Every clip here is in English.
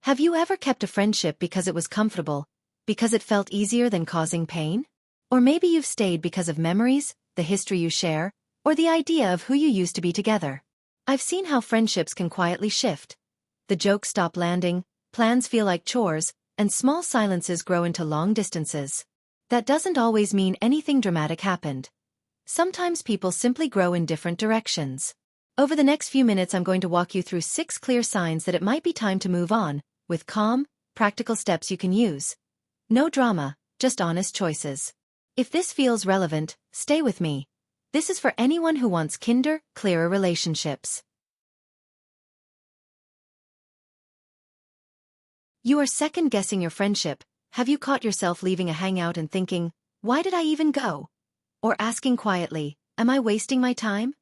Have you ever kept a friendship because it was comfortable, because it felt easier than causing pain? Or maybe you've stayed because of memories, the history you share, or the idea of who you used to be together. I've seen how friendships can quietly shift. The jokes stop landing, plans feel like chores, and small silences grow into long distances. That doesn't always mean anything dramatic happened. Sometimes people simply grow in different directions. Over the next few minutes, I'm going to walk you through 6 clear signs that it might be time to move on, with calm, practical steps you can use. No drama, just honest choices. If this feels relevant, stay with me. This is for anyone who wants kinder, clearer relationships. You are second-guessing your friendship. Have you caught yourself leaving a hangout and thinking, why did I even go? Or asking quietly, am I wasting my time?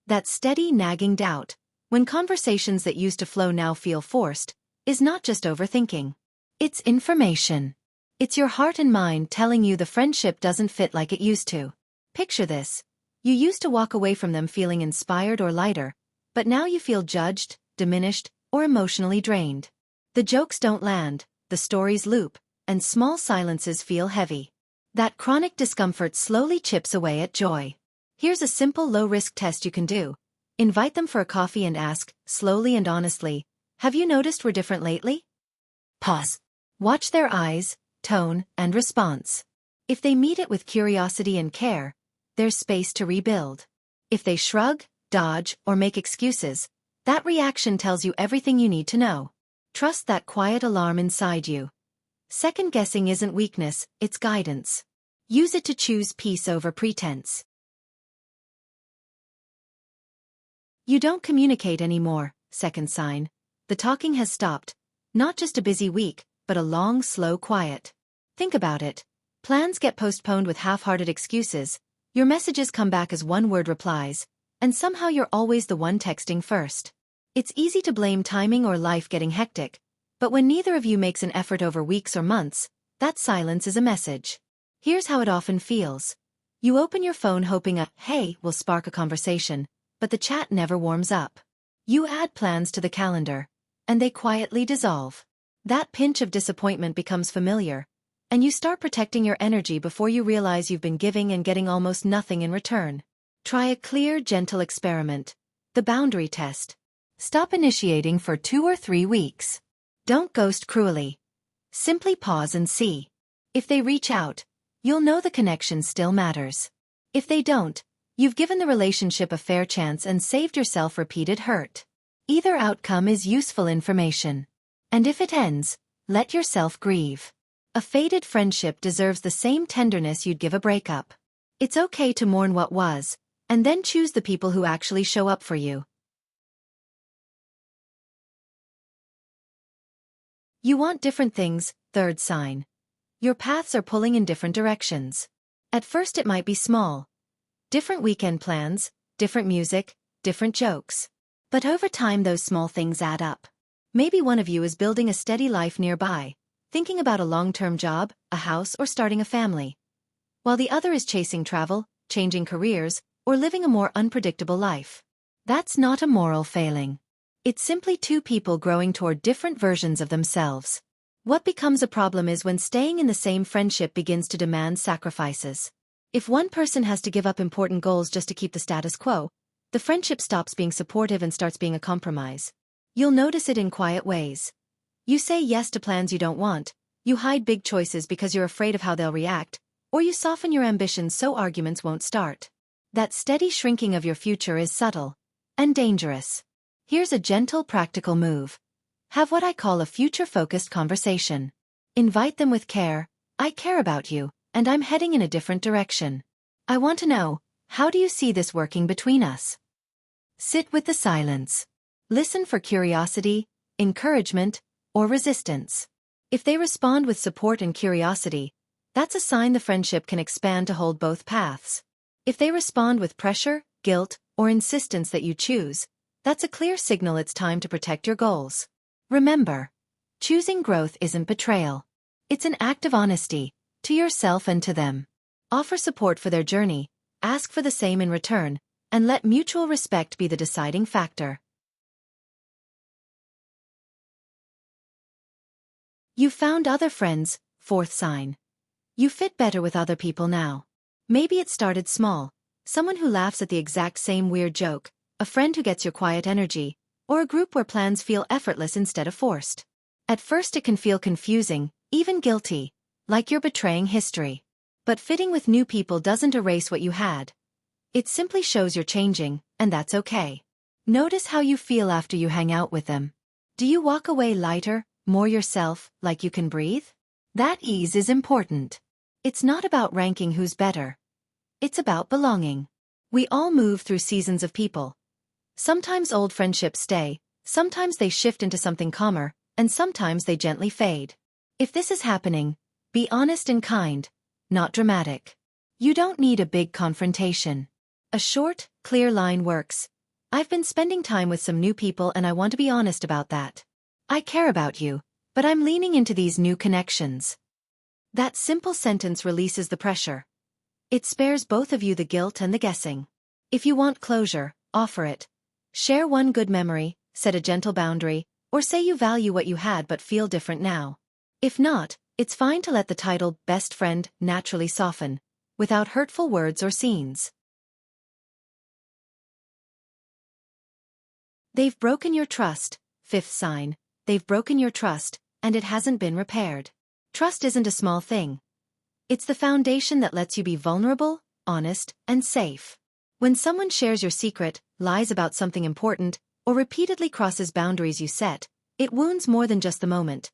That steady, nagging doubt, when conversations that used to flow now feel forced, is not just overthinking. It's information. It's your heart and mind telling you the friendship doesn't fit like it used to. Picture this. You used to walk away from them feeling inspired or lighter, but now you feel judged, diminished, or emotionally drained. The jokes don't land, the stories loop, and small silences feel heavy. That chronic discomfort slowly chips away at joy. Here's a simple low-risk test you can do. Invite them for a coffee and ask, slowly and honestly, have you noticed we're different lately? Pause. Watch their eyes, tone, and response. If they meet it with curiosity and care, there's space to rebuild. If they shrug, dodge, or make excuses, that reaction tells you everything you need to know. Trust that quiet alarm inside you. Second-guessing isn't weakness, it's guidance. Use it to choose peace over pretense. You don't communicate anymore, second sign. The talking has stopped. Not just a busy week, but a long, slow quiet. Think about it. Plans get postponed with half-hearted excuses, your messages come back as one-word replies, and somehow you're always the one texting first. It's easy to blame timing or life getting hectic, but when neither of you makes an effort over weeks or months, that silence is a message. Here's how it often feels. You open your phone hoping a "hey" will spark a conversation, but the chat never warms up. You add plans to the calendar, and they quietly dissolve. That pinch of disappointment becomes familiar, and you start protecting your energy before you realize you've been giving and getting almost nothing in return. Try a clear, gentle experiment. The boundary test. Stop initiating for 2 or 3 weeks. Don't ghost cruelly. Simply pause and see. If they reach out, you'll know the connection still matters. If they don't, you've given the relationship a fair chance and saved yourself repeated hurt. Either outcome is useful information. And if it ends, let yourself grieve. A faded friendship deserves the same tenderness you'd give a breakup. It's okay to mourn what was, and then choose the people who actually show up for you. You want different things, third sign. Your paths are pulling in different directions. At first it might be small. Different weekend plans, different music, different jokes. But over time those small things add up. Maybe one of you is building a steady life nearby, thinking about a long-term job, a house, or starting a family, while the other is chasing travel, changing careers, or living a more unpredictable life. That's not a moral failing. It's simply 2 people growing toward different versions of themselves. What becomes a problem is when staying in the same friendship begins to demand sacrifices. If one person has to give up important goals just to keep the status quo, the friendship stops being supportive and starts being a compromise. You'll notice it in quiet ways. You say yes to plans you don't want, you hide big choices because you're afraid of how they'll react, or you soften your ambitions so arguments won't start. That steady shrinking of your future is subtle and dangerous. Here's a gentle, practical move. Have what I call a future-focused conversation. Invite them with care. I care about you, and I'm heading in a different direction. I want to know, how do you see this working between us? Sit with the silence. Listen for curiosity, encouragement, or resistance. If they respond with support and curiosity, that's a sign the friendship can expand to hold both paths. If they respond with pressure, guilt, or insistence that you choose, that's a clear signal it's time to protect your goals. Remember, choosing growth isn't betrayal. It's an act of honesty, to yourself and to them. Offer support for their journey, ask for the same in return, and let mutual respect be the deciding factor. You found other friends, fourth sign. You fit better with other people now. Maybe it started small. Someone who laughs at the exact same weird joke, a friend who gets your quiet energy, or a group where plans feel effortless instead of forced. At first it can feel confusing, even guilty, like you're betraying history. But fitting with new people doesn't erase what you had. It simply shows you're changing, and that's okay. Notice how you feel after you hang out with them. Do you walk away lighter, more yourself, like you can breathe? That ease is important. It's not about ranking who's better. It's about belonging. We all move through seasons of people. Sometimes old friendships stay, sometimes they shift into something calmer, and sometimes they gently fade. If this is happening, be honest and kind, not dramatic. You don't need a big confrontation. A short, clear line works. I've been spending time with some new people and I want to be honest about that. I care about you, but I'm leaning into these new connections. That simple sentence releases the pressure. It spares both of you the guilt and the guessing. If you want closure, offer it. Share one good memory, set a gentle boundary, or say you value what you had but feel different now. If not, it's fine to let the title best friend naturally soften, without hurtful words or scenes. They've broken your trust, fifth sign. They've broken your trust, and it hasn't been repaired. Trust isn't a small thing. It's the foundation that lets you be vulnerable, honest, and safe. When someone shares your secret, lies about something important, or repeatedly crosses boundaries you set, it wounds more than just the moment.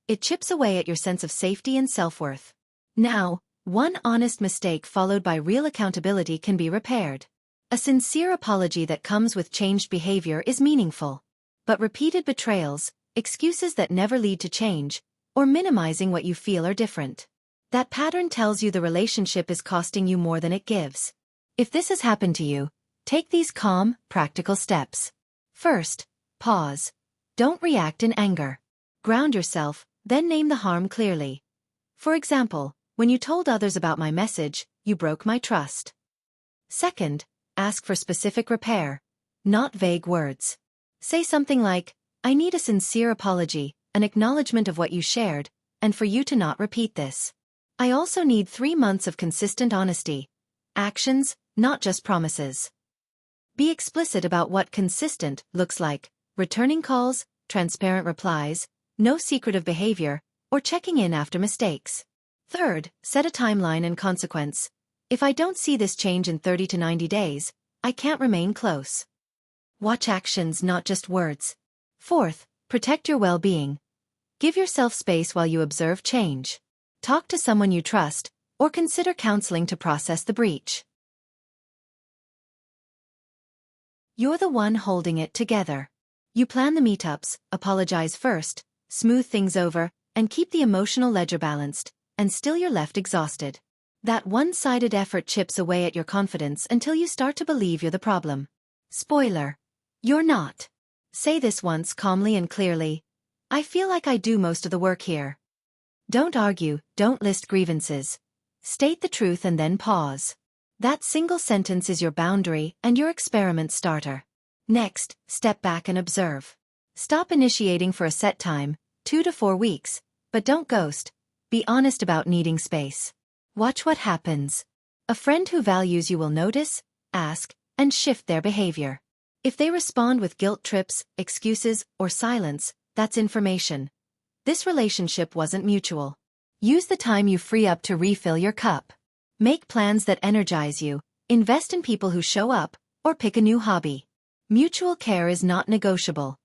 It chips away at your sense of safety and self-worth. Now, one honest mistake followed by real accountability can be repaired. A sincere apology that comes with changed behavior is meaningful. But repeated betrayals, excuses that never lead to change, or minimizing what you feel are different. That pattern tells you the relationship is costing you more than it gives. If this has happened to you, take these calm, practical steps. First, pause. Don't react in anger. Ground yourself, then name the harm clearly. For example, when you told others about my message, you broke my trust. Second, ask for specific repair, not vague words. Say something like, I need a sincere apology, an acknowledgement of what you shared, and for you to not repeat this. I also need 3 months of consistent honesty. Actions, not just promises. Be explicit about what consistent looks like, returning calls, transparent replies, no secretive behavior, or checking in after mistakes. Third, set a timeline and consequence. If I don't see this change in 30 to 90 days, I can't remain close. Watch actions, not just words. Fourth, protect your well-being. Give yourself space while you observe change. Talk to someone you trust, or consider counseling to process the breach. You're the one holding it together. You plan the meetups, apologize first, smooth things over, and keep the emotional ledger balanced, and still you're left exhausted. That one-sided effort chips away at your confidence until you start to believe you're the problem. Spoiler. You're not. Say this once calmly and clearly. I feel like I do most of the work here. Don't argue, don't list grievances. State the truth and then pause. That single sentence is your boundary and your experiment starter. Next, step back and observe. Stop initiating for a set time, 2 to 4 weeks, but don't ghost. Be honest about needing space. Watch what happens. A friend who values you will notice, ask, and shift their behavior. If they respond with guilt trips, excuses, or silence, that's information. This relationship wasn't mutual. Use the time you free up to refill your cup. Make plans that energize you, invest in people who show up, or pick a new hobby. Mutual care is not negotiable.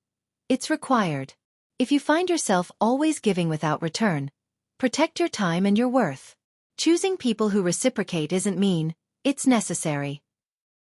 It's required. If you find yourself always giving without return, protect your time and your worth. Choosing people who reciprocate isn't mean, it's necessary.